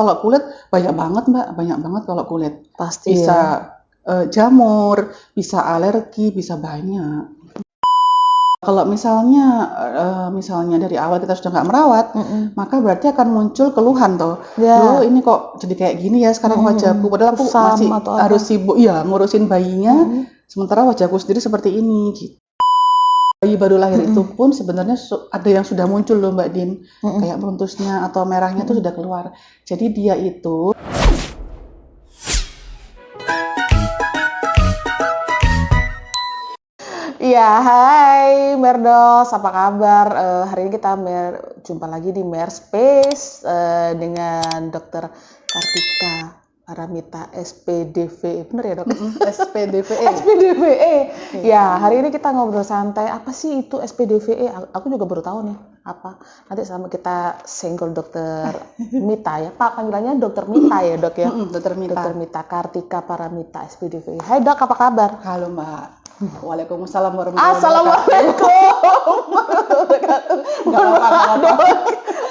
Kalau kulit banyak banget Mbak, banyak banget kalau kulit. Pasti Bisa ya. jamur, bisa alergi, bisa banyak. Kalau misalnya dari awal kita sudah nggak merawat, maka berarti akan muncul keluhan toh. Ya. Loh ini kok jadi kayak gini ya sekarang wajahku, padahal aku Kusam masih atau apa. harus sibuk ya ngurusin bayinya, sementara wajahku sendiri seperti ini. Gitu. Bayi baru lahir itu pun sebenarnya ada yang sudah muncul loh Mbak Din, kayak meruntusnya atau merahnya itu sudah keluar. Jadi dia itu Iya, hai Merdos, apa kabar? Hari ini kita jumpa lagi di Mer Space dengan Dr. Kartika Paramita SPDV, bener ya dok? SPDVE. SPDVE. Ya, hari ini kita ngobrol santai. Apa sih itu SPDVE? Aku juga baru tahu nih apa. Nanti sama kita senggol Dokter Mita ya. Pak panggilannya Dokter Mita ya dok ya. Dokter Mita. Dokter Mita Kartika Paramita SPDVE. Hai dok, apa kabar? Halo Mbak. Waalaikumsalam warahmatullahi Assalamualaikum. Nggak apa-apa.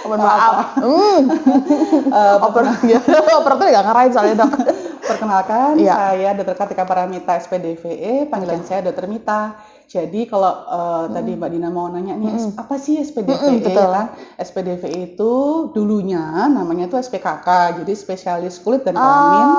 Mohon maaf. Operator nggak ngarahin soalnya dok. Perkenalkan, saya Dr. Kartika Paramita SPDVE, panggilan saya Dr. Mita. Jadi kalau tadi Mbak Dina mau nanya nih, apa sih SPDVE? Betul. Ya kan? SPDVE itu dulunya namanya itu SPKK, jadi spesialis kulit dan kelamin.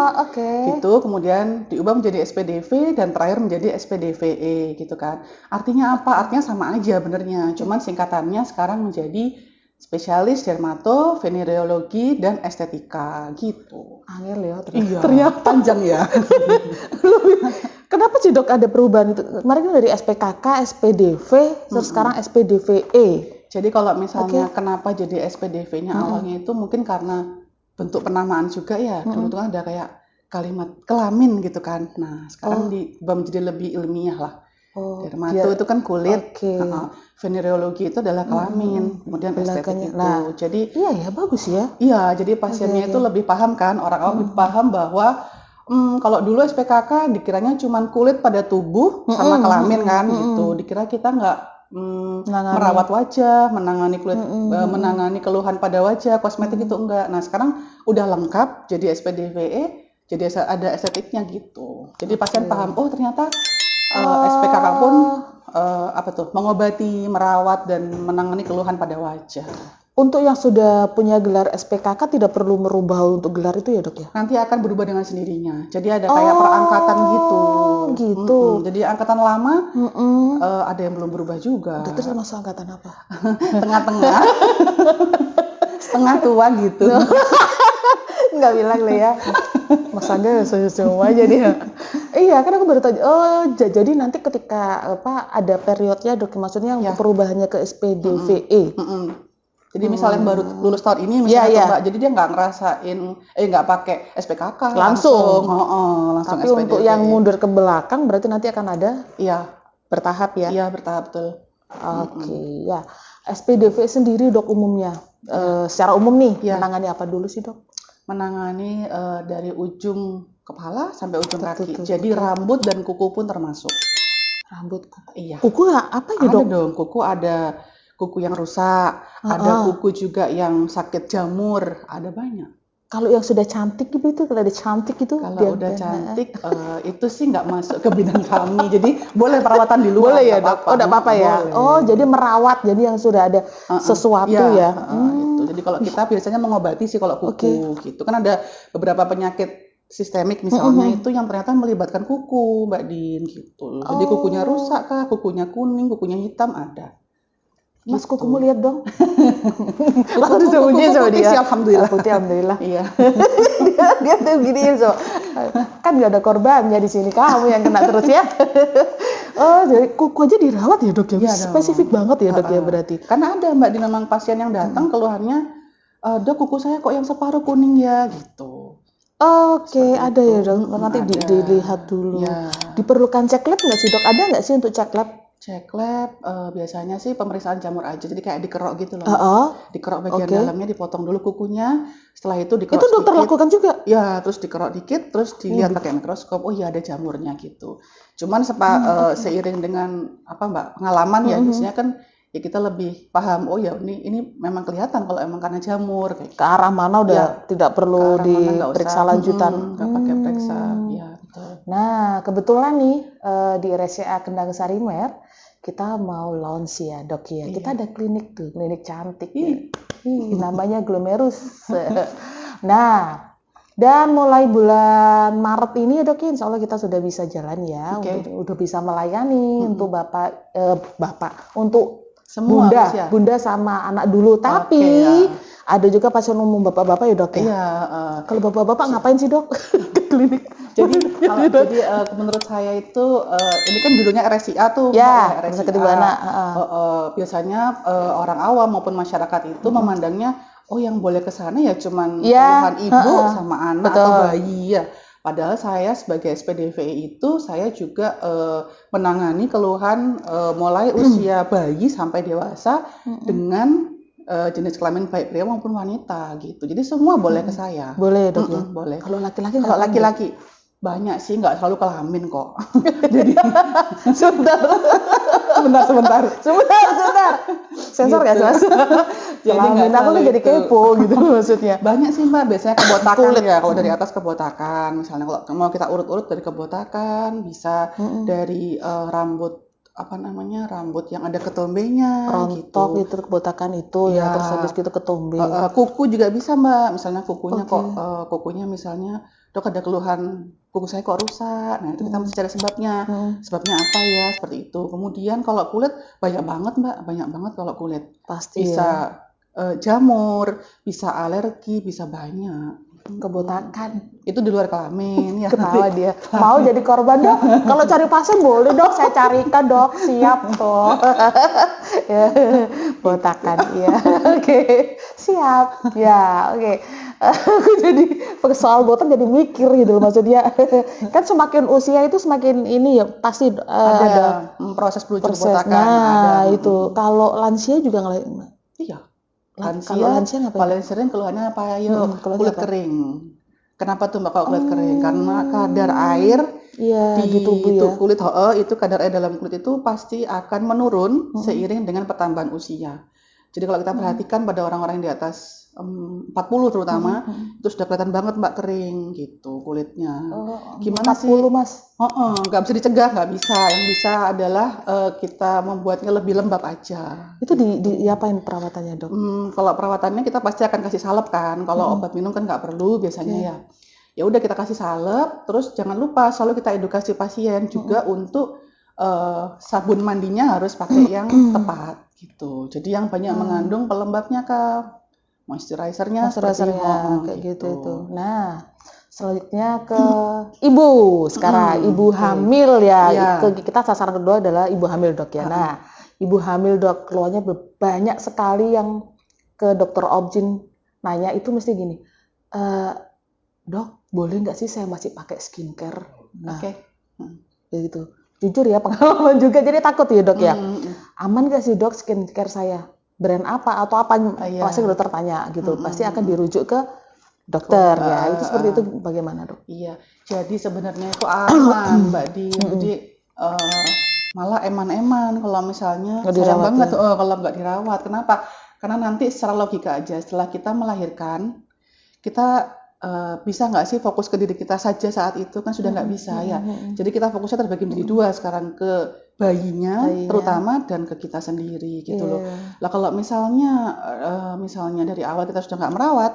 Gitu, kemudian diubah menjadi SPDV dan terakhir menjadi SPDVE gitu kan. Artinya apa? Artinya sama aja benernya, cuman singkatannya sekarang menjadi spesialis dermato, venereologi, dan estetika gitu. Angel ya Ternyata panjang ya. Kenapa sih dok ada perubahan itu? Kemarin kan dari SPKK, SPDV, terus sekarang SPDVE. Jadi kalau misalnya kenapa jadi SPDV-nya awalnya itu mungkin karena bentuk penamaan juga ya. Dulu tuh kan ada kayak kalimat kelamin gitu kan. Nah sekarang diubah menjadi lebih ilmiah lah. Dermato itu kan kulit, venereologi itu adalah kelamin, kemudian estetik itu. Jadi iya ya bagus ya. Iya, jadi pasiennya itu lebih paham kan, orang awam lebih paham bahwa kalau dulu SPKK dikiranya cuma kulit pada tubuh sama kelamin kan gitu. Dikira kita nggak merawat wajah, menangani kulit, menangani keluhan pada wajah, kosmetik itu enggak. Nah sekarang udah lengkap jadi SPDVE, jadi ada estetiknya gitu. Jadi pasien paham, oh ternyata SPKK pun mengobati, merawat dan menangani keluhan pada wajah. Untuk yang sudah punya gelar SPKK tidak perlu merubah untuk gelar itu ya dok ya? Nanti akan berubah dengan sendirinya. Jadi ada kayak perangkatan gitu. Jadi angkatan lama ada yang belum berubah juga. Terus masuk angkatan apa? Tengah-tengah. Setengah tua gitu. Nggak bilang lah ya. Mas Angga semua aja dia. Iya, kan aku baru tahu. Oh, jadi nanti ketika ada periodnya dok, maksudnya perubahannya ke SPDVE. Jadi misalnya yang baru lulus tahun ini misalnya Mbak, jadi dia nggak ngerasain nggak pakai SPKK langsung Tapi SPDV. untuk yang mundur ke belakang berarti nanti akan ada bertahap ya. Iya, bertahap betul. Oke, ya. SPDV sendiri dok umumnya secara umum nih menangani apa dulu sih dok? Menangani dari ujung kepala sampai ujung kaki. Jadi rambut dan kuku pun termasuk. Rambut, kuku. Iya. Kuku apa ya dok? Ada dong, ada kuku yang rusak, ada kuku juga yang sakit jamur, ada banyak. Kalau yang sudah cantik gitu, kalau udah cantik itu, kalau udah cantik itu sih nggak masuk ke bidang kami. Jadi boleh perawatan di luar. Boleh ya dok? Oh, nggak apa-apa ya. Boleh. Oh, jadi merawat, jadi yang sudah ada sesuatu ya. Gitu. Jadi kalau kita biasanya mengobati sih kalau kuku gitu. Kan ada beberapa penyakit sistemik misalnya itu yang ternyata melibatkan kuku, Mbak Din gitu. Jadi kukunya rusak kah, kukunya kuning, kukunya hitam ada. Mas kukumu lihat dong. Langsung disembunyiin sama dia. Alhamdulillah. Putih alhamdulillah. Iya. dia tuh giniin so. Kan nggak ada korbannya di sini, kamu yang kena terus ya. Oh, jadi kuku aja dirawat ya dok ya? Spesifik banget ya dok ya berarti. Karena ada Mbak Din memang pasien yang datang keluhannya, dok kuku saya kok yang separuh kuning ya gitu. Oke, ada ya dok. Nanti dilihat dulu. Ya. Diperlukan cek lab nggak sih dok? Ada nggak sih untuk cek lab? Cek lab biasanya sih pemeriksaan jamur aja, jadi kayak dikerok gitu loh. Dikerok bagian dalamnya, dipotong dulu kukunya, setelah itu dikerok. Itu dokter lakukan juga? Ya, terus dikerok dikit, terus dilihat pakai mikroskop, oh iya ada jamurnya gitu. Cuman seiring dengan pengalaman ya, biasanya kan ya kita lebih paham, oh ya ini memang kelihatan kalau emang karena jamur kayak Ke arah mana udah Ya, tidak perlu ke arah mana nggak diperiksa usah, lanjutan. nggak pakai periksa, ya betul. Nah, kebetulan nih di RSCA Kendang Sari Mer kita mau launch ya dok ya. Kita ada klinik tuh, klinik cantik. Namanya Glomerus. Nah, dan mulai bulan Maret ini ya dok, insya Allah kita sudah bisa jalan ya, udah bisa melayani untuk bapak, untuk Semua bunda sama anak dulu. Tapi ada juga pasien umum bapak-bapak ya dok ya. Iya. Kalau bapak-bapak ngapain sih dok ke klinik? Jadi menurut saya itu ini kan judulnya RSCA tuh. Ya, rumah sakit ibu anak. Biasanya orang awam maupun masyarakat itu memandangnya oh yang boleh ke sana ya cuman keluhan ibu sama anak atau bayi ya. Padahal saya sebagai SPDVI itu saya juga menangani keluhan mulai usia bayi sampai dewasa dengan jenis kelamin baik pria maupun wanita gitu. Jadi semua boleh ke saya. Boleh dok ya. Boleh. Kalau laki-laki Kalau laki-laki banyak sih, nggak selalu kelamin kok. Jadi sebentar. Sensor nggak mas? Jadi nggak aku tuh jadi kepo gitu maksudnya. Banyak sih mbak, biasanya kebotakan ya. Kalau dari atas kebotakan, misalnya kalau mau kita urut-urut dari kebotakan, bisa dari rambut rambut yang ada ketombenya, rontok gitu kebotakan itu ya, terus habis gitu ketombe. Kuku juga bisa mbak, misalnya kukunya kukunya misalnya dok ada keluhan kuku saya kok rusak, nah itu kita mesti cari sebabnya apa ya, seperti itu. Kemudian kalau kulit banyak banget mbak, kalau kulit pasti bisa jamur, bisa alergi, bisa banyak. Kebotakan itu di luar kelamin ya. Ketawa dia mau jadi korban dok, kalau cari pasien boleh dok, saya carikan dok, siap dok. Botakan ya. Oke. Siap ya. Oke. Aku jadi soal botak jadi mikir gitu maksudnya. Kan semakin usia itu semakin ini ya pasti ada proses menuju kebotakan. Nah itu kalau lansia juga ngelain. Iya. Lansia ngapain? Paling sering keluhannya apa? Kulit kering. Kenapa tuh mbak kalau kulit kering? Karena kadar air di tubuh kulit itu kadar air dalam kulit itu pasti akan menurun seiring dengan pertambahan usia. Jadi kalau kita perhatikan pada orang-orang di atas 40 terutama itu sudah kelihatan banget mbak kering gitu kulitnya. Gimana 40 sih? Mas? Nggak bisa dicegah, nggak bisa. Yang bisa adalah kita membuatnya lebih lembab aja. Itu diapain perawatannya dok? Kalau perawatannya kita pasti akan kasih salep kan. Kalau obat minum kan nggak perlu biasanya ya. Ya udah kita kasih salep. Terus jangan lupa selalu kita edukasi pasien juga untuk sabun mandinya harus pakai yang tepat gitu. Jadi yang banyak mengandung pelembabnya kak. Moisturizernya kayak gitu itu. Nah, selanjutnya ke ibu sekarang, ibu hamil ya. Kita sasaran kedua adalah ibu hamil dok ya. Nah, ibu hamil dok keluarnya banyak sekali yang ke dokter Objin nanya itu mesti gini, dok boleh nggak sih saya masih pakai skincare? Nah, gitu. Jujur ya pengalaman juga jadi takut ya dok ya. Aman nggak sih dok skincare saya? Brand apa atau apa pasti dokter tanya gitu, pasti akan dirujuk ke dokter ya. Itu seperti itu bagaimana dok? Iya, jadi sebenarnya itu aman mbak Di. Jadi malah eman-eman kalau misalnya sayang banget kalau nggak dirawat. Kenapa? Karena nanti secara logika aja setelah kita melahirkan kita bisa nggak sih fokus ke diri kita saja saat itu kan sudah nggak bisa ya. Jadi kita fokusnya terbagi menjadi dua sekarang, ke bayinya terutama dan ke kita sendiri gitu loh. Lah kalau misalnya dari awal kita sudah nggak merawat,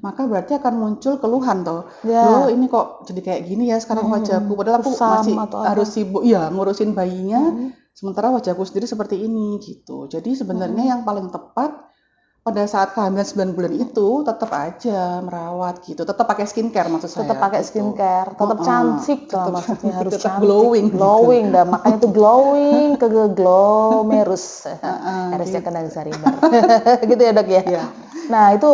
maka berarti akan muncul keluhan toh. Loh ini kok jadi kayak gini ya sekarang wajahku, padahal aku masih harus sibuk ya ngurusin bayinya, sementara wajahku sendiri seperti ini gitu. Jadi sebenarnya yang paling tepat pada saat kehamilan 9 bulan itu tetap aja merawat gitu, tetap pakai skincare maksud saya. Tetap pakai skincare, tetap cantik lah maksudnya, harus tetap cantik. Glowing dah, makanya itu glowing ke Glomerus. RSCA Kendang Sari Mer. Gitu ya dok ya. Nah itu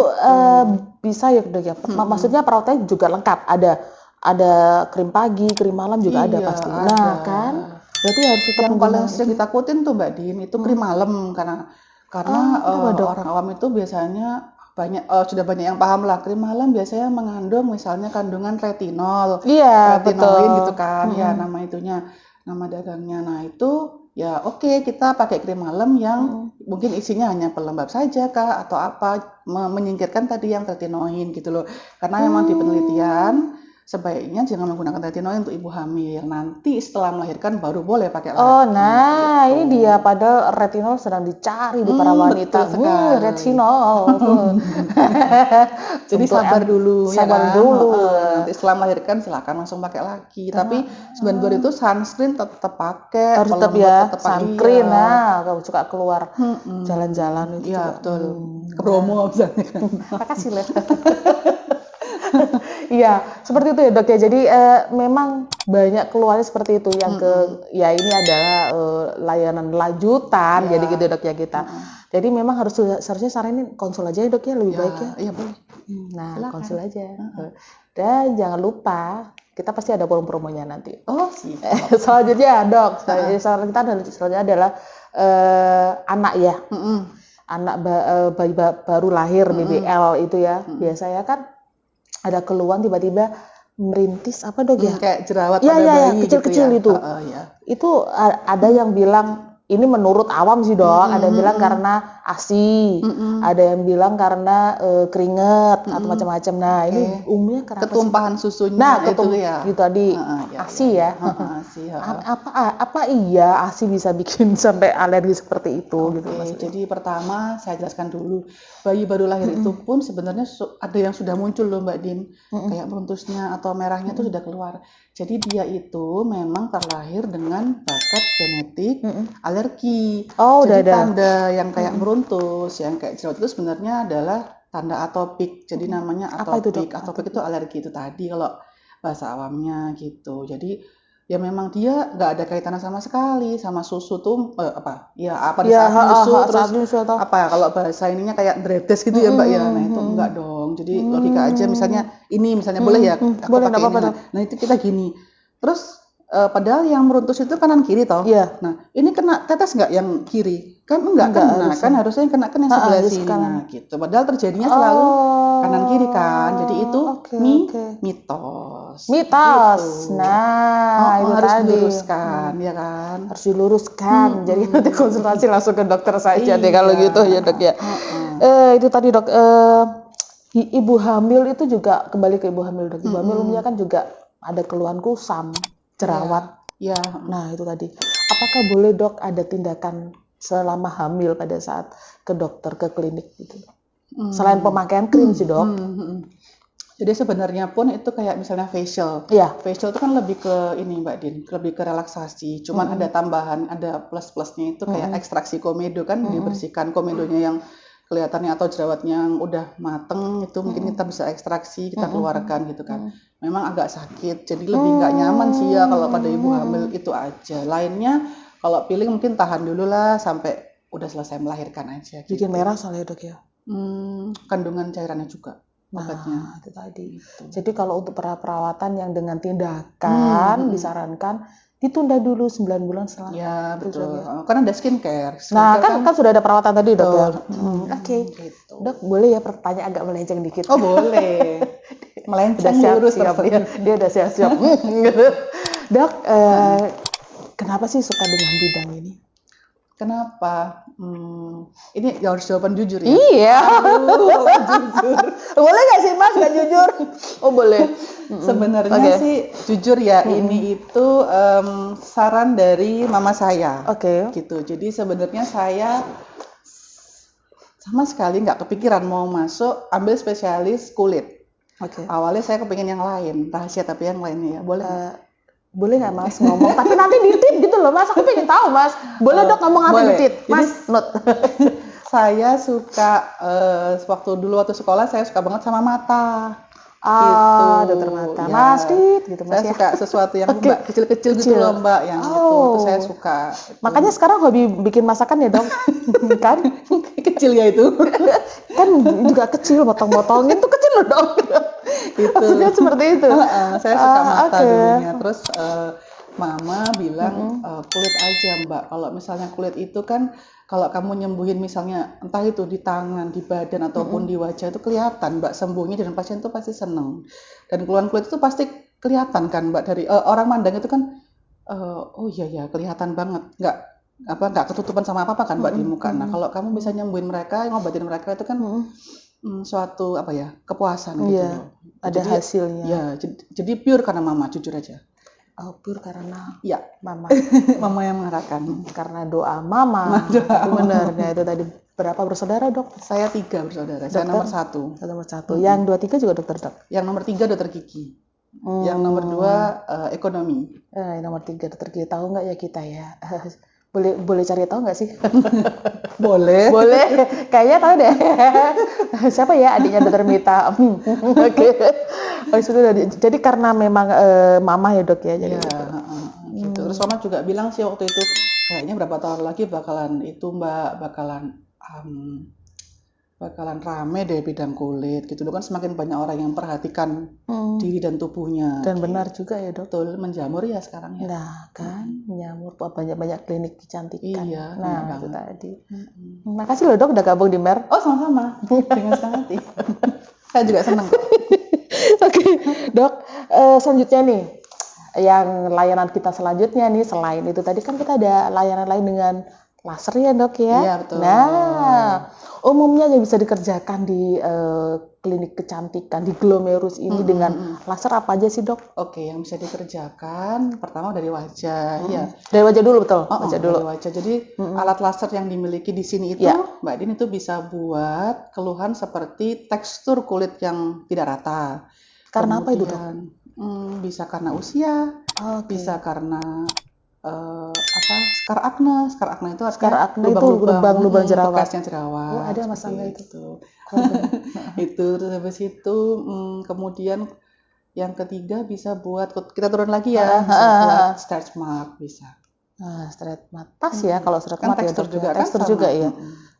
bisa ya dok ya. Maksudnya perawatannya juga lengkap, ada krim pagi, krim malam juga ada pasti. Nah kan, berarti harus tetap yang paling sering ditakutin tuh Mbak Din itu krim malam karena orang awam itu biasanya sudah banyak yang paham lah krim malam biasanya mengandung misalnya kandungan retinol, retinoin gitu kan ya nama dagangnya. Nah itu ya oke, kita pakai krim malam yang mungkin isinya hanya pelembab saja kah atau apa, menyingkirkan tadi yang retinoin gitu loh. Karena memang di penelitian sebaiknya jangan menggunakan retinoin untuk ibu hamil. Nanti setelah melahirkan baru boleh pakai lagi. Oh, nah gitu. ini dia, padahal retinol sedang dicari di para wanita. Betul sekali. Retinol. Jadi Untuk sabar dulu ya sabar kan. dulu. Nanti setelah melahirkan silakan langsung pakai lagi. Tapi 9 bulan itu sunscreen tetap pakai. Harus tetap pelembab ya, tetap pakai, sunscreen. iya. Nah, kalau suka keluar jalan-jalan itu Iya juga. betul. Ke Bromo misalnya kan. Makasih Les. Iya, seperti itu ya dok ya. Jadi memang banyak keluarnya seperti itu. Yang ya ini adalah layanan lanjutan. Jadi gitu dok ya kita. Jadi memang seharusnya saranin konsul aja ya dok ya, lebih baik ya. Iya boleh. Nah, Silakan. konsul aja. Dan jangan lupa kita pasti ada promonya nanti. Oh siap. Selanjutnya dok, selanjutnya adalah anak ya. Anak bayi baru lahir BBL itu ya. Biasanya kan ada keluhan tiba-tiba merintis apa dok ya? Kayak jerawat Iya, pada iya, bayi kecil-kecil gitu itu. ya. Iya. Itu ada yang bilang ini menurut awam sih dok, ada yang bilang karena ASI, ada yang bilang karena keringet atau macam-macam. Nah ini umumnya karena ketumpahan susunya nah, itu ya. Itu tadi ASI ya. ASI, Apa iya ASI bisa bikin sampai alergi seperti itu gitu maksudnya? Jadi pertama saya jelaskan dulu, bayi baru lahir itu pun sebenarnya ada yang sudah muncul loh Mbak Din, kayak meruntusnya atau merahnya itu sudah keluar. Jadi dia itu memang terlahir dengan bakat genetik alergi. Oh, jadi udah ada. Tanda yang kayak meruntus, yang kayak jerawat itu sebenarnya adalah tanda atopik. Jadi namanya Apa itu, atopik. Dok? Atopik itu alergi itu tadi kalau bahasa awamnya gitu. Jadi ya memang dia nggak ada kaitannya sama sekali sama susu tuh pada saat nyusu terus apa kalau bahasa ininya kayak dredes gitu ya Mbak ya. Nah itu enggak dong. Jadi logika aja misalnya boleh ya aku boleh, pakai apa-apa, ini. Nah itu kita gini. Terus padahal yang meruntus itu kanan kiri toh. Iya. Nah ini kena tetes nggak yang kiri? Kan enggak kan? Nah kan harusnya yang kena kan yang sebelah sini. Nah gitu. Padahal terjadinya selalu kanan kiri kan. Jadi itu mitos. Mitos. Gitu. Nah itu harus tadi. diluruskan ya kan. Harus diluruskan. Jadi nanti konsultasi langsung ke dokter saja deh kalau gitu ya dok ya. Itu tadi dok. Ibu hamil itu juga kembali ke ibu hamil dok. Ibu hamil umumnya kan juga ada keluhan kusam, jerawat. Ya. Nah itu tadi. Apakah boleh dok ada tindakan selama hamil pada saat ke dokter ke klinik gitu? Selain pemakaian krim sih dok. Jadi sebenarnya pun itu kayak misalnya facial. Facial itu kan lebih ke ini Mbak Din, lebih ke relaksasi. Cuman ada tambahan, ada plus-plusnya itu kayak ekstraksi komedo kan, dibersihkan komedonya yang kelihatannya atau jerawatnya yang udah mateng itu mungkin kita bisa ekstraksi, kita keluarkan gitu kan. Memang agak sakit, jadi lebih nggak nyaman sih ya kalau pada ibu hamil itu aja. Lainnya kalau peeling mungkin tahan dulu lah sampai udah selesai melahirkan aja. Bikin merah soalnya dok ya. Kandungan cairannya juga. Nah, itu tadi. Jadi kalau untuk perawatan yang dengan tindakan disarankan ditunda dulu 9 bulan setelah. Ya, betul. Kan ada skincare. Nah, kan sudah ada perawatan tadi, Dok ya. Oke. Gitu. Dok, boleh ya pertanyaan agak melenceng dikit? Oh, boleh. Melenceng lurus siap. Dia udah siap-siap. Dok, kenapa sih suka dengan bidang ini? Kenapa? Ini harus jawaban jujur ya? Iya. Jujur. Boleh nggak sih Mas nggak jujur? Oh boleh. Sebenarnya sih jujur ya, ini itu saran dari mama saya. Gitu. Jadi sebenarnya saya sama sekali nggak kepikiran mau masuk ambil spesialis kulit. Awalnya saya kepingin yang lain, rahasia tapi yang lainnya ya. Boleh nggak Mas ngomong? Tapi nanti ditit gitu loh Mas, aku pengen tahu Mas. Boleh Dok ngomong nanti ditit. Mas, note. Saya suka, waktu sekolah saya suka banget sama mata. Gitu. Dokter mata. Ya. Mas, gitu Mas. Saya suka sesuatu yang Mbak kecil-kecil gitu loh Mbak, yang itu saya suka. Makanya sekarang hobi bikin masakan ya dong? Kan? Kecil ya itu. Kan juga kecil, potong-potongin tuh kecil loh dong. Gitu. Maksudnya seperti itu. Saya suka mata dulunya. Terus mama bilang kulit aja Mbak. Kalau misalnya kulit itu kan kalau kamu nyembuhin misalnya entah itu di tangan, di badan ataupun di wajah itu kelihatan Mbak sembuhnya dan pasien itu pasti seneng. Dan keluhan kulit itu pasti kelihatan kan Mbak dari orang mandang itu kan oh iya ya kelihatan banget. nggak ketutupan sama apa-apa kan Mbak di muka. Nah, kalau kamu bisa nyembuhin mereka, ngobatin mereka itu kan suatu kepuasan gitu Iya, loh. ada Jadi hasilnya. ya, jadi pure karena mama, jujur aja. Oh, pure karena Ya, mama. mama yang mengarahkan. Karena doa mama. Itu benar. Nah, itu tadi berapa bersaudara, Dok? Saya 3 bersaudara. Saya nomor 1. Nomor 1. Yang 2, 3 juga dokter, Dok? Yang nomor 3 dokter gigi. Yang nomor 2 ekonomi. Nomor 3 dokter gigi. Tahu nggak ya kita ya? Boleh cari tahu nggak sih? Boleh. Kayaknya tahu deh. Siapa ya adiknya dokter Mita? Oke. Jadi karena memang mama ya Dok ya. Jadi gitu. Terus mama juga bilang sih waktu itu kayaknya berapa tahun lagi bakalan Mbak, bakalan rame deh bidang kulit gitu. Kan semakin banyak orang yang perhatikan diri dan tubuhnya. Dan benar juga ya Dok. Betul, menjamur ya sekarang ya. Nah kan, menjamur banyak-banyak klinik kecantikan. Iya, nah itu tadi. Makasih loh Dok udah gabung di MER. Oh sama-sama, dengan senang hati. Saya juga senang. Oke, Dok, selanjutnya nih, yang layanan kita selanjutnya nih, selain itu tadi kan kita ada layanan lain dengan laser ya Dok ya? Iya betul. Nah, umumnya yang bisa dikerjakan di klinik kecantikan di Glomerus ini dengan laser apa aja sih Dok? Oke, yang bisa dikerjakan pertama dari wajah, ya. Dari wajah dulu betul? Wajah dulu. Dari wajah. Jadi alat laser yang dimiliki di sini itu, Mbak Din itu bisa buat keluhan seperti tekstur kulit yang tidak rata. Karena apa itu Dok? Bisa karena usia, bisa karena skar akne. Skar akne itu lubang jerawat. Bekasnya jerawat. Oh, ada Mas Angga itu. Itu terus habis itu kemudian yang ketiga bisa buat kita turun lagi ya, bisa buat stretch mark bisa. Stretch mark. Pas ya kalau stretch mark kan tekstur juga tekstur juga ya.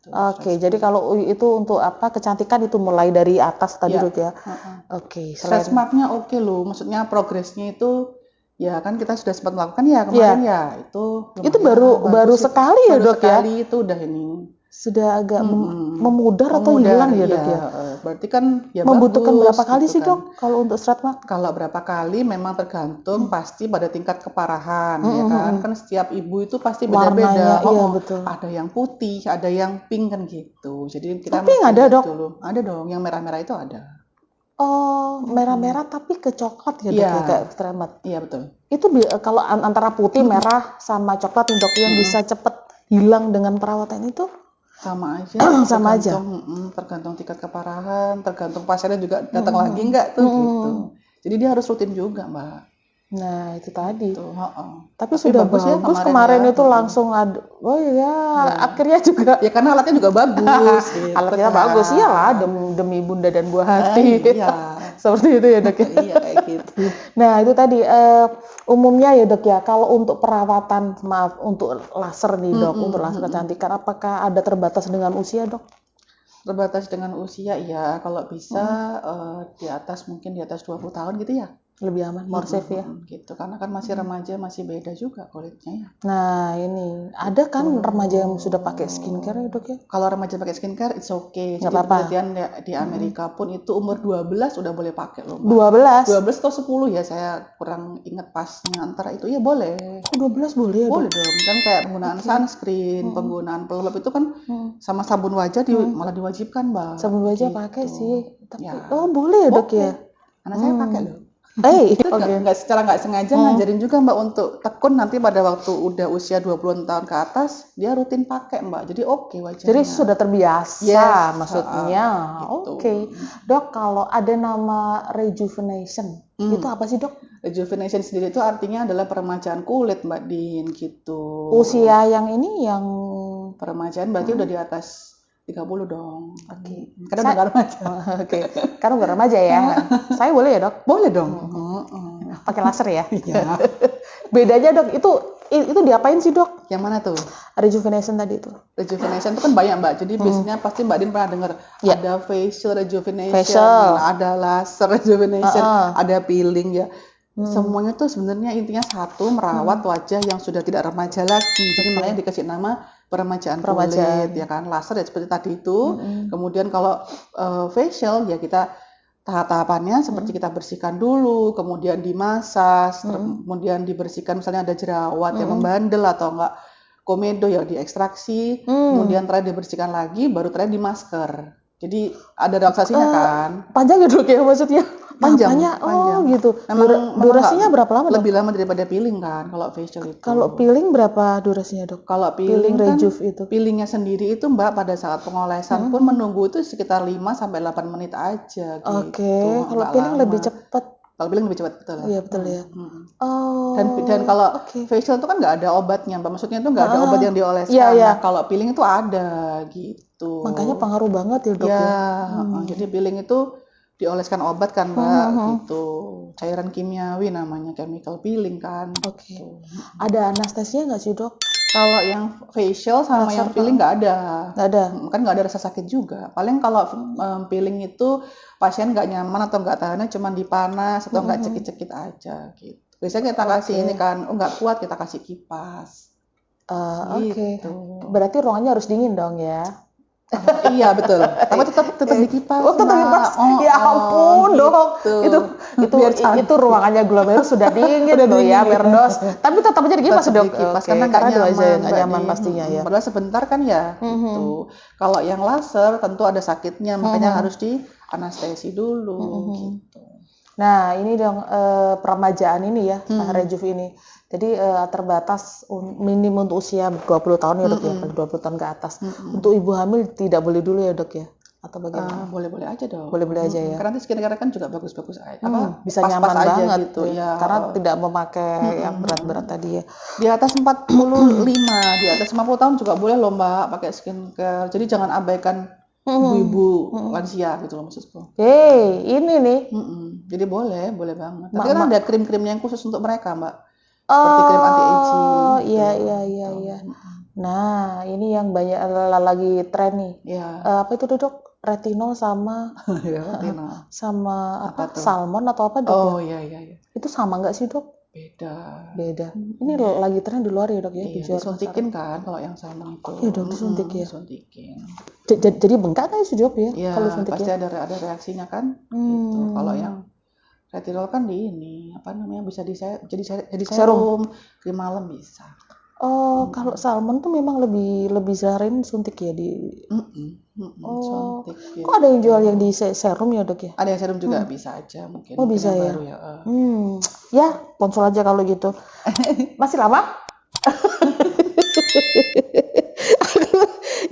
Oke, jadi kalau itu untuk kecantikan itu mulai dari atas tadi Dok ya. Oke, stretch marknya oke loh, maksudnya progresnya itu ya kan kita sudah sempat melakukan ya kemarin ya itu baru sekali ya Dok ya. Sekali itu udah ini sudah agak memudar atau hilang ya Dok ya. Berarti kan ya membutuhkan bagus, berapa kali gitu sih Dok kalau untuk stretch mark? Kalau berapa kali memang tergantung pasti pada tingkat keparahan ya kan. Kan setiap ibu itu pasti beda-beda. Betul. Ada yang putih, ada yang pink kan gitu. Jadi kita pink ada Dok? Dulu. Ada dong, yang merah-merah itu ada. Oh, merah-merah tapi ke coklat ya Dok ya kayak stretch mark. Iya betul. Itu kalau antara putih, merah sama coklat nih Dok yang bisa cepet hilang dengan perawatan itu? Sama aja. Sama aja. Tergantung tingkat keparahan, tergantung pasiennya juga datang lagi enggak tuh gitu. Jadi dia harus rutin juga, Mbak. Nah, itu tadi. Tapi sudah bagus ya kemarin itu langsung ada. Oh iya, akhirnya juga. Ya karena alatnya juga bagus. Gitu, alatnya bagus, iyalah demi bunda dan buah hati. Iya. Seperti itu ya Dok ya. Iya kayak gitu. Nah itu tadi umumnya ya Dok ya, kalau untuk perawatan, untuk laser nih Dok, untuk laser kecantikan, apakah ada terbatas dengan usia Dok? Terbatas dengan usia ya, kalau bisa mungkin di atas 20 tahun gitu ya. Lebih aman, more safe ya. Gitu, karena kan masih remaja, masih beda juga kulitnya ya. Nah ini, ada kan remaja yang sudah pakai skincare ya Dok ya? Kalau remaja pakai skincare, it's okay. Nggak Jadi apa-apa. penelitian di Amerika pun itu umur 12 udah boleh pakai loh Mbak. 12 atau 10 ya, saya kurang ingat pasnya, antara itu ya boleh. 12 boleh ya Dok? Boleh dong, kan kayak penggunaan sunscreen, penggunaan pelembab itu kan sama sabun wajah malah diwajibkan Mbak. Sabun wajah pakai sih, tapi boleh ya Dok ya? Anak saya pakai loh. Itu secara nggak sengaja ngajarin juga Mbak untuk tekun nanti pada waktu udah usia 20 tahun ke atas dia rutin pakai Mbak, jadi oke wajahnya. Jadi sudah terbiasa maksudnya. Gitu. Oke. Dok, kalau ada nama rejuvenation itu apa sih Dok? Rejuvenation sendiri itu artinya adalah peremajaan kulit Mbak Din gitu. Usia yang ini yang peremajaan berarti udah di atas 30 dong. Oke. Karena udah nggak remaja. Oke. Karena udah remaja ya. Saya boleh ya Dok? Boleh dong. Pakai laser ya? Iya. Bedanya Dok, itu diapain sih Dok? Yang mana tuh? Rejuvenation tadi itu. Rejuvenation itu kan banyak Mbak. Jadi biasanya pasti Mbak Din pernah dengar ada facial rejuvenation, ada laser rejuvenation, ada peeling ya. Semuanya tuh sebenarnya intinya satu, merawat wajah yang sudah tidak remaja lagi. Jadi makanya dikasih nama peremajaan kulit ya kan. Laser ya seperti tadi itu. Kemudian kalau facial ya kita tahap-tahapannya seperti kita bersihkan dulu, kemudian dimasas, kemudian dibersihkan misalnya ada jerawat yang membandel atau enggak komedo ya diekstraksi, kemudian terakhir dibersihkan lagi, baru terakhir di masker. Jadi ada relaksasinya kan. Panjang ya Dok ya maksudnya? Panjang. Gitu. Memang Durasinya berapa lama Dok? Lebih lama daripada peeling kan kalau facial itu. Kalau peeling berapa durasinya Dok? Kalau peeling kan rejuve itu. Peelingnya sendiri itu Mbak pada saat pengolesan pun menunggu itu sekitar 5 sampai 8 menit aja gitu. Oke, kalau peeling lebih cepat. Kalau peeling lebih cepat betul. Iya betul ya. Dan kalau facial itu kan nggak ada obatnya Mbak. Maksudnya itu nggak ada obat yang dioleskan. Nah, kalau peeling itu ada gitu. Makanya pengaruh banget ya Dok ya. Jadi peeling itu dioleskan obat kan Mbak gitu. Cairan kimiawi namanya chemical peeling kan. Oke. Ada anestesia nggak sih Dok? Kalau yang facial sama yang peeling nggak ada. Nggak ada. Kan nggak ada rasa sakit juga. Paling kalau peeling itu pasien nggak nyaman atau nggak tahannya cuma dipanas atau nggak cekit-cekit aja gitu. Biasanya kita kasih ini kan, nggak kuat kita kasih kipas. Gitu. Berarti ruangannya harus dingin dong ya? Iya betul. Tapi tetap dikipas. Tetap dikipas. Ya ampun gitu. Dok. Itu ruangannya Glomerus sudah dingin tuh ya Merdos. Tapi tetap aja dikipas Dok. Karena nggak nyaman pastinya ya. Padahal sebentar kan ya. Gitu. Kalau yang laser tentu ada sakitnya, makanya harus di anestesi dulu. Gitu. Nah ini dong peremajaan ini ya, rejuve ini. Jadi terbatas minimum untuk usia 20 tahun ya Dok ya, 20 tahun ke atas. Untuk ibu hamil tidak boleh dulu ya Dok ya? Atau bagaimana? Boleh-boleh aja dong. Boleh-boleh aja ya. Karena nanti skincare kan juga bagus-bagus aja. Bisa nyaman banget gitu ya. Karena tidak memakai yang berat-berat tadi ya. Di atas 45, di atas 50 tahun juga boleh loh Mbak pakai skincare. Jadi jangan abaikan ibu-ibu lansia gitu loh maksudku. Ini nih. Jadi boleh banget. Tapi kan ada krim-krimnya yang khusus untuk mereka Mbak. Seperti krim anti-aging. Iya. Nah, ini yang banyak lagi tren nih. Apa itu Dok? Retinol sama retinol. Sama apa? Salmon atau apa Dok? Iya. Itu sama nggak sih Dok? Beda. Ini lagi tren di luar ya Dok ya? Iya, disuntikin kan kalau yang salmon itu. Iya Dok, disuntik ya. Disuntikin. Jadi bengkak kan sih Dok ya? Iya, kalau suntik pasti ya? ada reaksinya kan. Gitu. Kalau yang retinol kan di ini apa namanya bisa jadi serum. Krim malam bisa. Kalau salmon tuh memang lebih sering suntik ya di. Suntik. Kok ada yang jual yang di serum ya Dok ya? Ada yang serum juga bisa aja mungkin. Bisa ya. Baru ya. Ya konsul aja kalau gitu. Masih lama?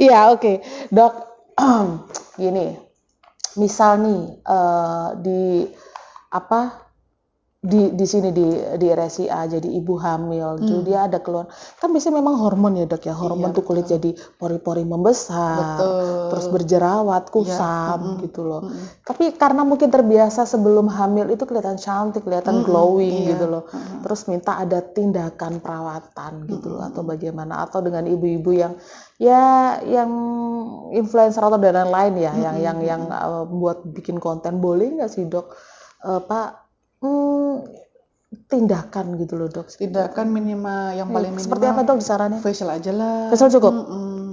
Iya oke. Dok. Gini. Misal nih di sini di RSIA jadi ibu hamil, jadi dia ada keluar kan biasanya memang hormon ya Dok ya, hormon tuh kulit jadi pori-pori membesar, terus berjerawat, kusam gitu loh. Tapi karena mungkin terbiasa sebelum hamil itu kelihatan cantik, kelihatan glowing gitu loh, terus minta ada tindakan perawatan gitu loh, atau bagaimana, atau dengan ibu-ibu yang influencer atau dan lain-lain ya, yang buat bikin konten, boleh nggak sih Dok Pak tindakan gitu loh Dok? Tindakan minimal yang paling minimal. Seperti apa Dok disarannya? Facial aja lah. Facial cukup?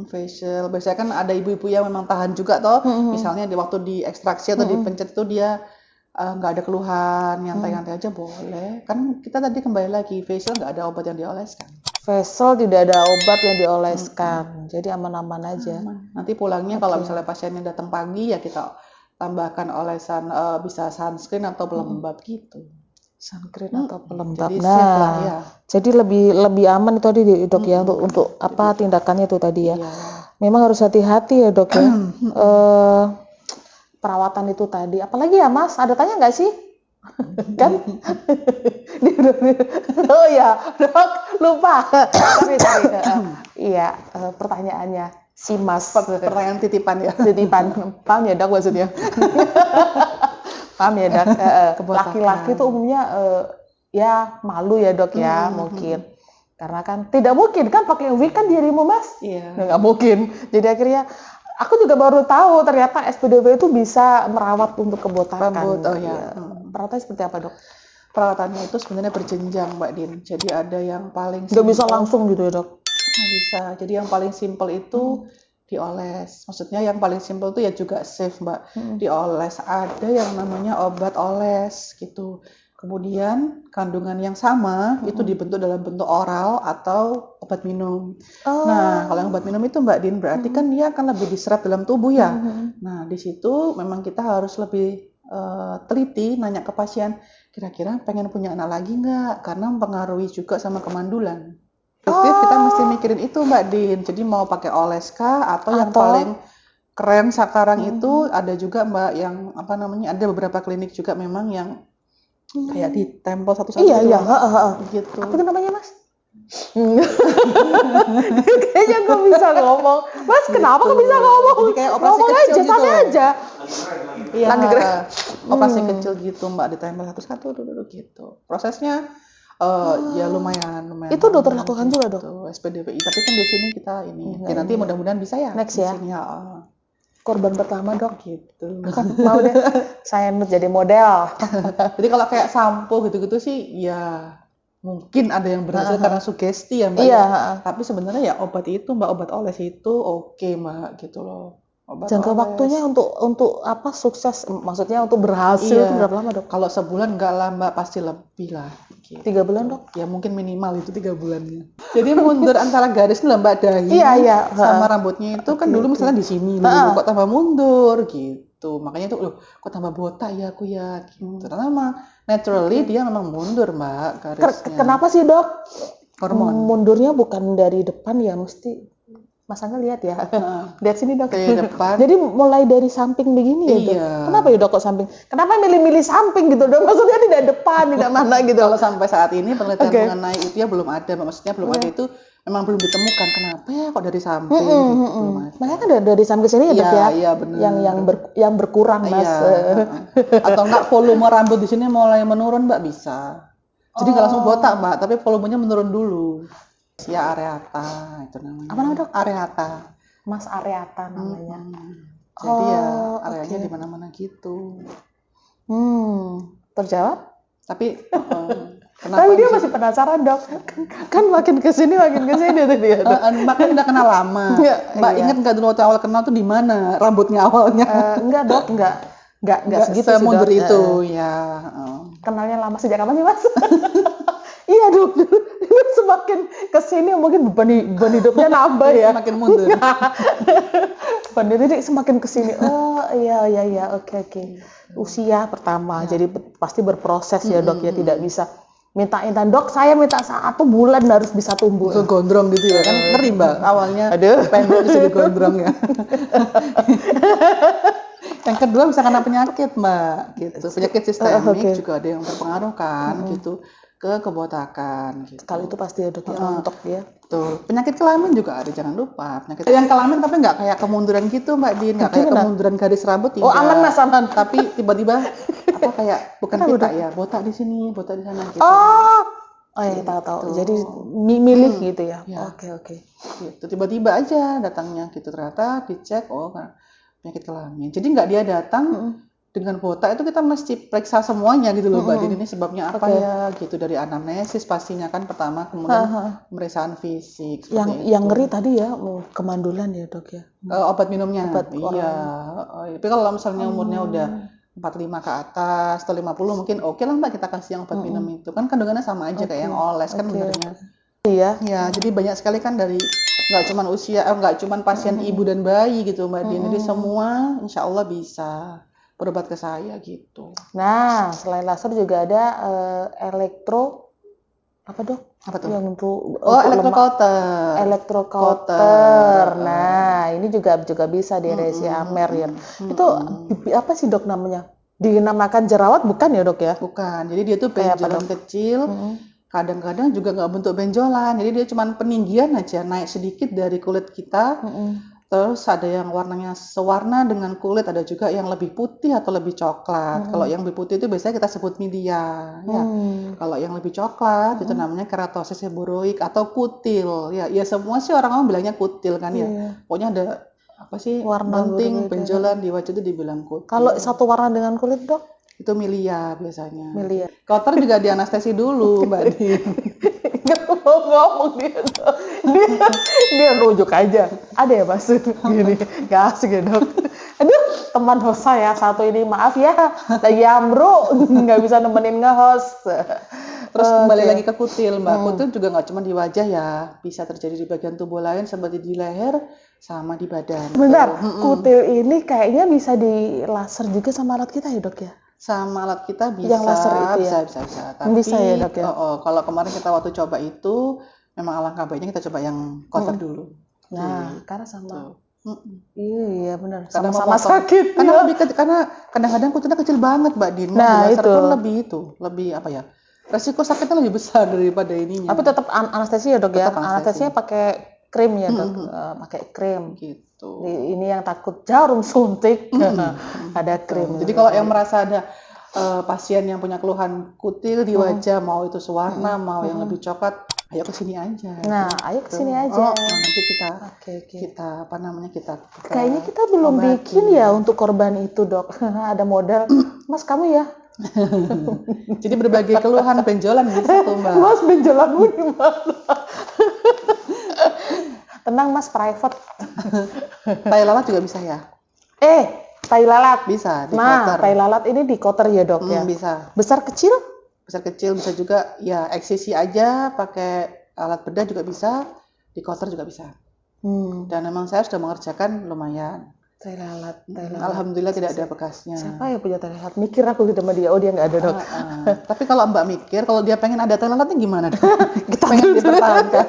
Facial. Biasanya kan ada ibu-ibu yang memang tahan juga toh. Misalnya di waktu diekstraksi atau dipencet itu dia nggak ada keluhan, nyantai-nyantai aja boleh. Kan kita tadi kembali lagi facial nggak ada obat yang dioleskan. Facial tidak ada obat yang dioleskan, jadi aman-aman aja. Nanti pulangnya kalau misalnya pasiennya datang pagi ya kita tambahkan olesan bisa sunscreen atau pelembab gitu. Sunscreen atau pelembab. Jadi lebih aman itu tadi Dok ya untuk apa tindakannya itu tadi ya. Memang harus hati-hati ya Dok ya. Perawatan itu tadi. Apalagi ya Mas, ada tanya nggak sih? Kan? Oh ya Dok, lupa. Sorry. Iya, pertanyaannya. Si Mas, pertanyaan titipan ya. Titipan, paham ya Dok maksudnya? Paham ya Dok? Laki-laki tuh umumnya ya malu ya Dok ya mungkin. Karena kan tidak mungkin kan pakai wig kan dirimu Mas? Iya. Nggak mungkin. Jadi akhirnya aku juga baru tahu ternyata SPDW itu bisa merawat untuk kebotakan. Perawatannya seperti apa Dok? Perawatannya itu sebenarnya berjenjang Mbak Din. Jadi ada yang paling nggak bisa langsung gitu ya Dok? Nggak bisa. Jadi yang paling simpel itu dioles. Maksudnya yang paling simpel itu ya juga safe Mbak. Dioles. Ada yang namanya obat oles gitu. Kemudian kandungan yang sama itu dibentuk dalam bentuk oral atau obat minum. Nah, kalau yang obat minum itu Mbak Din berarti kan dia akan lebih diserap dalam tubuh ya. Nah, di situ memang kita harus lebih teliti, nanya ke pasien, kira-kira pengen punya anak lagi nggak? Karena mempengaruhi juga sama kemandulan. Kita mesti mikirin itu Mbak Din. Jadi mau pakai oles kah atau yang paling keren sekarang itu ada juga Mbak yang apa namanya, ada beberapa klinik juga memang yang kayak ditempel satu-satu gitu. Apa itu namanya Mas? Kayaknya gue bisa ngomong. Mas, kenapa kok bisa ngomong? Jadi kayak operasi ngomong kecil aja, gitu. santai aja. Iya, Lagi gerak. operasi kecil gitu Mbak, ditempel satu-satu dulu gitu. Prosesnya ya lumayan. Itu dokter lakukan juga, Dok? SPDPI, tapi kan di sini kita ini. Ya, nanti mudah-mudahan bisa ya. Next di ya. Sini, Korban pertama Dok. Gitu. Mau deh, saya jadi model. Jadi kalau kayak sampo gitu-gitu sih ya mungkin ada yang berhasil karena sugesti ya Mbak. Iya. Tapi sebenarnya ya obat itu Mbak, obat oles itu oke Mbak gitu loh. Obat Jangka oles. waktunya untuk apa sukses, maksudnya untuk berhasil itu berapa lama Dok? Kalau sebulan enggak lah Mbak, pasti lebih lah. Gitu. 3 bulan Dok? Ya mungkin minimal itu 3 bulannya. Jadi mundur antara garis lah Mbak, dahi Iya. sama rambutnya itu kan dulu misalnya di sini dulu, kok tambah mundur gitu. Makanya itu loh, kok tambah botak ya aku ya gitu. Karena memang naturally dia memang mundur Mbak garisnya. Kenapa sih Dok? Hormon. Mundurnya bukan dari depan ya, mesti Mas Angga lihat ya. Lihat sini Dok. Dari depan. Jadi mulai dari samping begini ya Dok. Iya. Kenapa ya Dok kok samping? Kenapa milih-milih samping gitu Dok? Maksudnya tidak depan, tidak mana gitu. Kalau sampai saat ini penelitian mengenai itu ya belum ada, maksudnya belum ada itu memang belum ditemukan. Kenapa ya kok dari samping gitu? Makanya kan dari samping ke sini ya Dok ya. Iya benar. Yang berkurang Mas. Atau enggak volume rambut di sini mulai menurun Mbak, bisa. Jadi nggak langsung botak Mbak, tapi volumenya menurun dulu. Ya areata itu namanya. Apa namanya Dok? Areata. Mas areata namanya. Jadi ya areanya di mana-mana gitu. Terjawab? Tapi Tapi dia masih penasaran Dok. Kan makin kesini tadi ya Dok. Mbak kan udah kenal lama. Mbak ingat nggak dulu waktu awal kenal tuh di mana rambutnya awalnya? Enggak Dok, enggak segitu sih semundur Dok. itu ya. Kenalnya lama sejak kapan sih Mas? Iya Dok, semakin kesini mungkin beban hidupnya nambah ya. Semakin mundur. Beban hidup semakin kesini. Oh iya, oke. Usia pertama, jadi pasti berproses ya Dok ya, tidak bisa minta Dok, saya minta 1 bulan harus bisa tumbuh. Itu gondrong gitu ya kan, ngeri Mbak awalnya. Pendek bisa digondrong ya. Yang kedua bisa kena penyakit Mbak, gitu. Penyakit sistemik juga ada yang berpengaruh kan, gitu ke kebotakan. Gitu. Kalau itu pasti ya Dok ya, rontok ya. Betul. Penyakit kelamin juga ada, jangan lupa. Penyakit yang kelamin tapi nggak kayak kemunduran gitu Mbak Din, nggak kayak kemunduran garis rambut. Oh aman Mas, aman. Tapi tiba-tiba apa kayak bukan kita ya, botak di sini, botak di sana gitu. Oh ya tahu. Jadi milih gitu ya. Oke. Gitu. Tiba-tiba aja datangnya gitu, ternyata dicek penyakit kelamin. Jadi nggak dia datang dengan botak, itu kita mesti periksa semuanya gitu loh Mbak Din, ini sebabnya apa ya gitu, dari anamnesis pastinya kan pertama, kemudian pemeriksaan fisik. Yang ngeri tadi ya kemandulan ya Dok ya. Obat minumnya. Iya. Tapi kalau misalnya umurnya udah 45 ke atas atau 50 mungkin oke lah Mbak, kita kasih yang obat minum itu. Kan kandungannya sama aja kayak yang oles kan benernya. Iya. Ya, jadi banyak sekali kan dari nggak cuman pasien ibu dan bayi gitu Mbak Din. Jadi semua insya Allah bisa berobat ke saya gitu. Nah, selain laser juga ada elektro apa Dok? Apa tuh? Yang untuk Elektrokauter. Nah, ini juga bisa di resi Amer ya. Itu apa sih Dok namanya? Dinamakan jerawat bukan ya Dok ya? Bukan. Jadi dia tuh benjolan kecil. Kadang-kadang juga nggak bentuk benjolan. Jadi dia cuma peninggian aja, naik sedikit dari kulit kita. Terus ada yang warnanya sewarna dengan kulit, ada juga yang lebih putih atau lebih coklat. Kalau yang lebih putih itu biasanya kita sebut media. Ya. Kalau yang lebih coklat itu namanya keratosis seboroik atau kutil. Ya semua sih orang bilangnya kutil kan ya. Pokoknya ada apa sih warna benting, benjolan di wajah itu dibilang kutil. Kalau satu warna dengan kulit Dok? Itu milia biasanya. Milia. Kauter juga dianestesi dulu Mbak Din. Ngomong dia rujuk aja. Ada ya Mas? Gini, gak asik ya Dok. Aduh, teman host saya satu ini, maaf ya, lagi ambruk, nggak bisa nemenin nge-host. Terus kembali lagi ke kutil, Mbak. Kutil juga nggak cuma di wajah ya, bisa terjadi di bagian tubuh lain seperti di leher sama di badan. Benar, kutil ini kayaknya bisa di laser juga sama alat kita ya dok ya? Sama alat kita bisa, yang laser itu ya? bisa. Tapi bisa ya dok ya? Kalau kemarin kita waktu coba itu, memang alangkah baiknya kita coba yang kotor dulu. Nah, karena sama. Iya benar. Sama-sama sakit. Karena kadang-kadang kutilnya kecil banget, Mbak Din. Nah itu. Pun lebih apa ya? Resiko sakitnya lebih besar daripada ininya. Tapi tetap anestesi ya dok ya? Anestesinya pakai krim ya dok? Pakai krim. Gitu. Ini yang takut jarum suntik, ada krim. Jadi kalau yang merasa ada pasien yang punya keluhan kutil di wajah, mau itu sewarna, mau yang lebih coklat, ayo ke sini aja. Nah, ayo ke sini aja. Nanti kita kita kayaknya kita belum bikin ya untuk korban itu, Dok. Ada model. Mas, kamu ya? Jadi berbagai keluhan benjolan bisa tuh, Mbak. Mas, benjolanmu gimana? Tenang, Mas, private. Tai lalat juga bisa ya? Tai lalat bisa di koter. Tai lalat ini di koter ya, Dok ya? Bisa. Besar kecil bisa juga ya, eksisi aja pakai alat bedah juga bisa, di koter juga bisa. Dan memang saya sudah mengerjakan lumayan. Tai lalat. Alhamdulillah tidak ada bekasnya. Siapa yang punya tai lalat? Mikir aku gitu sama dia. Oh, dia nggak ada, Dok. Tapi kalau Mbak mikir, kalau dia pengen ada tai lalatnya gimana? Kita pengen dipertahankan.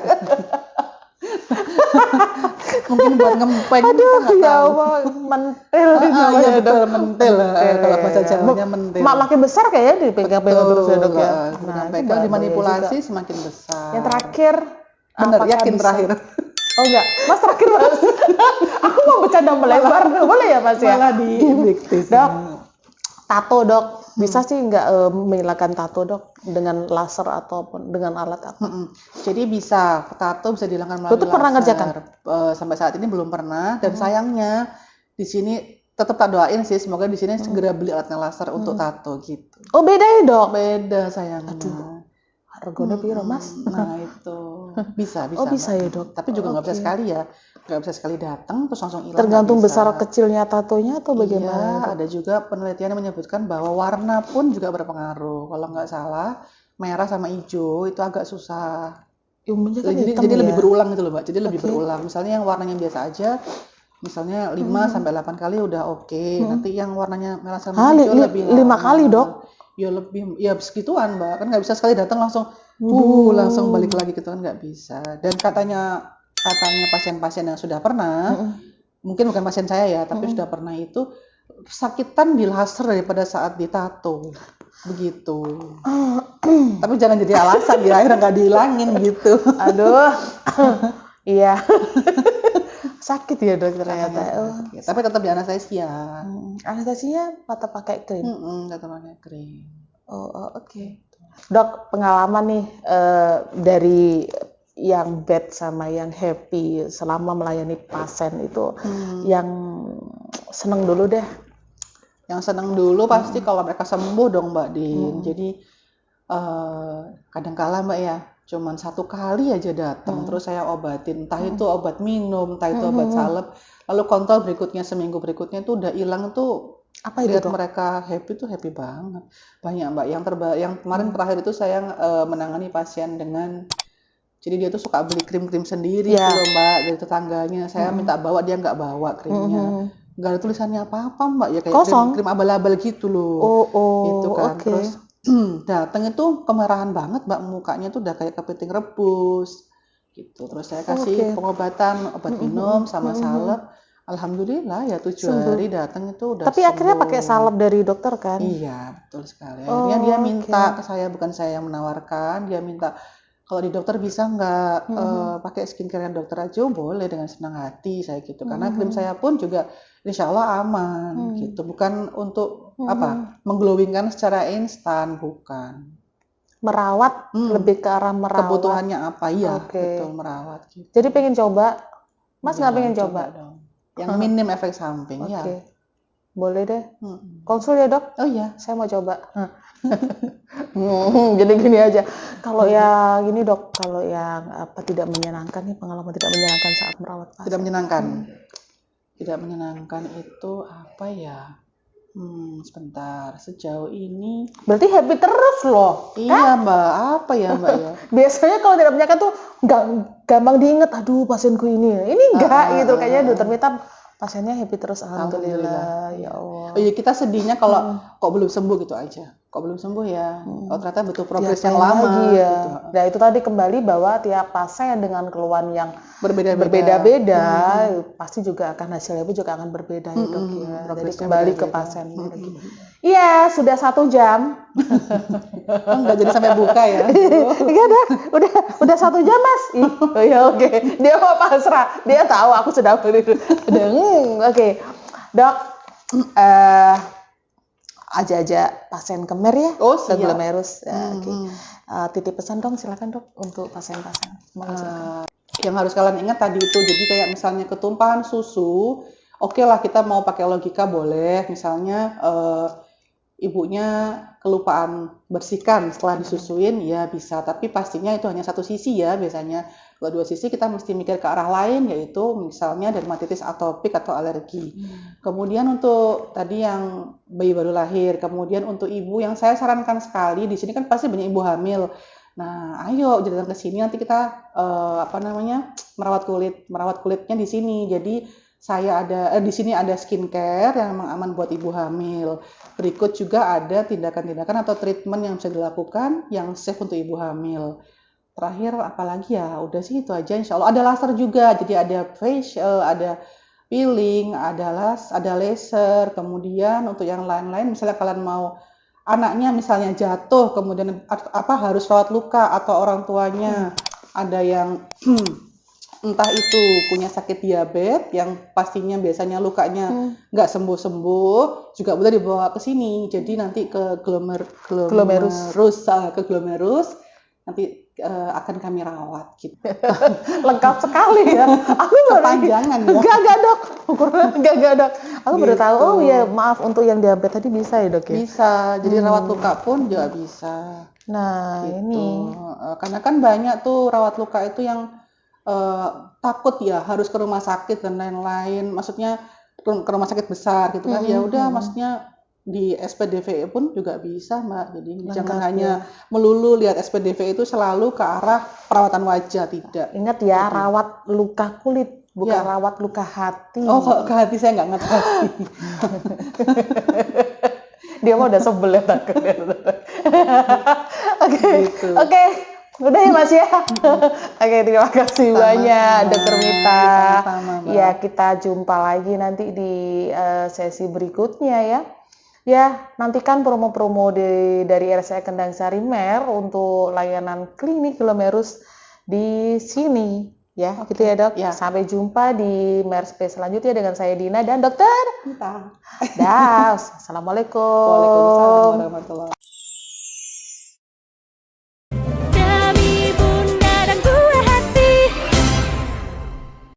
Mungkin buat ngempeng. Aduh, ya Allah, mentil. Iya betul, mentil. Kalau bahasa Jawanya mentil. Makin besar kayaknya dipegang-pegang terus ya, Dok ya. Pegang dimanipulasi semakin besar. Yang terakhir, benar, yakin terakhir. Oh enggak, Mas terakhir Mas. Aku mau bercanda melebar, boleh ya Mas ya? Malah dibiktis. Dok, tato dok, bisa sih nggak menghilangkan tato dok dengan laser ataupun dengan alat apa? Jadi bisa, tato bisa dihilangkan melalui laser. Itu pernah ngerjakan? Sampai saat ini belum pernah, dan sayangnya di sini tetap tak doain sih, semoga di sini segera beli alatnya laser untuk tato gitu. Oh beda ya dok? Beda sayangnya. Aduh. Harganya piro Mas? Nah itu bisa. Oh bisa ya dok. Tapi juga nggak bisa sekali ya, nggak bisa sekali datang terus langsung hilang. Tergantung besar kecilnya tatonya atau bagaimana? Iya, ada juga penelitian yang menyebutkan bahwa warna pun juga berpengaruh. Kalau nggak salah, merah sama hijau itu agak susah. Jadi lebih berulang gitu loh Mbak. Jadi lebih berulang. Misalnya yang warnanya biasa aja, misalnya 5 sampai 8 kali udah oke. Nanti yang warnanya merah sama hijau lebih 5 kali dok. Ya segituan Mbak, kan nggak bisa sekali datang langsung langsung balik lagi gitu kan, nggak bisa. Dan katanya pasien-pasien yang sudah pernah, mungkin bukan pasien saya ya, tapi sudah pernah itu sakitan di laser daripada saat ditato begitu. Tapi jangan jadi alasan di akhirnya nggak dihilangin gitu. Aduh, iya. Sakit ya dok ternyata. Tapi tetap di anestesia. Anestesinya tetap pakai krim. Tetap pakai krim. Oke. Dok, pengalaman nih dari yang bad sama yang happy selama melayani pasien itu, yang seneng dulu deh. Yang seneng dulu pasti kalau mereka sembuh dong Mbak Din. Jadi kadang-kala Mbak ya, cuman 1 kali aja datang, terus saya obatin, entah itu obat minum, entah itu obat salep, lalu kontrol berikutnya seminggu berikutnya tuh udah hilang tuh. Apa itu? Lihat mereka happy tuh happy banget. Banyak Mbak, yang kemarin terakhir itu saya menangani pasien dengan, jadi dia tuh suka beli krim-krim sendiri gitu loh Mbak, dari tetangganya. Saya minta bawa, dia nggak bawa krimnya. Nggak ada tulisannya apa-apa Mbak, ya kayak krim abal-abal gitu loh. Gitu kan. Terus datang itu kemerahan banget Mbak, mukanya tuh udah kayak kepiting rebus gitu. Terus saya kasih pengobatan, obat minum sama salep. Alhamdulillah ya 7 hari datang itu udah. Tapi akhirnya pakai salep dari dokter kan? Iya betul sekali. Akhirnya dia minta ke saya, bukan saya yang menawarkan, dia minta kalau di dokter bisa nggak pakai skincare dokter aja. Boleh, dengan senang hati saya gitu, karena krim saya pun juga insya Allah aman gitu, bukan untuk mengglowingkan secara instan, bukan. Merawat, lebih ke arah merawat. Kebutuhannya apa ya, betul, merawat gitu. Jadi pengen coba, Mas nggak pengen coba dong. Yang minim efek samping ya. Boleh deh. Konsul ya dok? Oh iya, saya mau coba. Jadi gini aja. Kalau yang ini dok, kalau yang tidak menyenangkan nih, pengalaman tidak menyenangkan saat merawat pasien. Tidak menyenangkan. Tidak menyenangkan itu apa ya? Sebentar. Sejauh ini Berarti happy terus loh. iya Mbak, apa ya Mbak ya? Biasanya kalau tidak menyenangkan tuh gampang diinget, aduh pasienku ini. Ini enggak gitu. Kayaknya dokter Mita pasiennya happy terus, alhamdulillah. Ya Allah. Oh iya, kita sedihnya kalau kok belum sembuh gitu aja. Kok belum sembuh ya? Oh ternyata butuh progres yang lama lagi ya. gitu. Nah itu tadi kembali bahwa tiap pasien dengan keluhan yang Berbeda-beda. pasti juga akan hasilnya pun juga akan berbeda ya dok ya. Jadi Progresnya kembali ke beda-beda. pasien lagi. Iya sudah 1 jam. Enggak jadi sampai buka ya. Iya dah, udah 1 jam mas. Oh ya oke. Dia mau pasrah. Dia tahu aku sudah oke. Dok, aja pasien ke MER ya, Oh, ke siap. glomerus. Oke. Titip pesan dong, silakan dok untuk pasien-pasien. Yang harus kalian ingat tadi itu, jadi kayak misalnya ketumpahan susu, oke lah kita mau pakai logika boleh, misalnya ibunya kelupaan bersihkan setelah disusuin, ya bisa, tapi pastinya itu hanya satu sisi ya biasanya. Kalau 2 sisi kita mesti mikir ke arah lain, yaitu misalnya dermatitis atopik atau alergi. Kemudian untuk tadi yang bayi baru lahir, kemudian untuk ibu yang saya sarankan sekali, di sini kan pasti banyak ibu hamil. Nah, ayo datang ke sini nanti kita merawat kulitnya di sini. Jadi saya ada di sini ada skincare yang memang aman buat ibu hamil. Berikut juga ada tindakan-tindakan atau treatment yang bisa dilakukan yang safe untuk ibu hamil. Terakhir apalagi ya, udah sih itu aja insya Allah. Ada laser juga, jadi ada facial, ada peeling, ada laser. Kemudian untuk yang lain-lain, misalnya kalian mau anaknya misalnya jatuh, kemudian harus rawat luka atau orang tuanya ada yang entah itu punya sakit diabetes yang pastinya biasanya lukanya nggak sembuh-sembuh, juga boleh dibawa ke sini. Jadi nanti ke glomerus nanti akan kami rawat gitu. Lengkap sekali ya. Aku kepanjangan ya. Enggak dok. Aku baru tahu. Gitu. Oh ya maaf, untuk yang diabetes tadi bisa ya dok ya. Bisa. Jadi rawat luka pun juga bisa. Nah gitu. ini. Karena kan banyak tuh rawat luka itu yang takut ya harus ke rumah sakit dan lain-lain. Maksudnya ke rumah sakit besar gitu kan. Ya udah, maksudnya di SPDV pun juga bisa Mbak. Jadi jangan hanya melulu lihat SPDV itu selalu ke arah perawatan wajah, tidak. Ingat ya, rawat luka kulit, bukan rawat luka hati. Oh, kalau ke hati saya nggak ngerti. Dia mah udah sebel ya takut. Oke. Udah ya Mas ya. Oke, terima kasih banyak Dokter Mita. Ya, kita jumpa lagi nanti di sesi berikutnya ya. Ya, nantikan promo-promo dari RSCA Kendang Sari MER untuk layanan klinik glomerus di sini. Ya, gitu ya dok. Ya. Sampai jumpa di MER Space selanjutnya dengan saya Dina dan Dokter Mita. Assalamualaikum. Waalaikumsalam warahmatullahi wabarakatuh.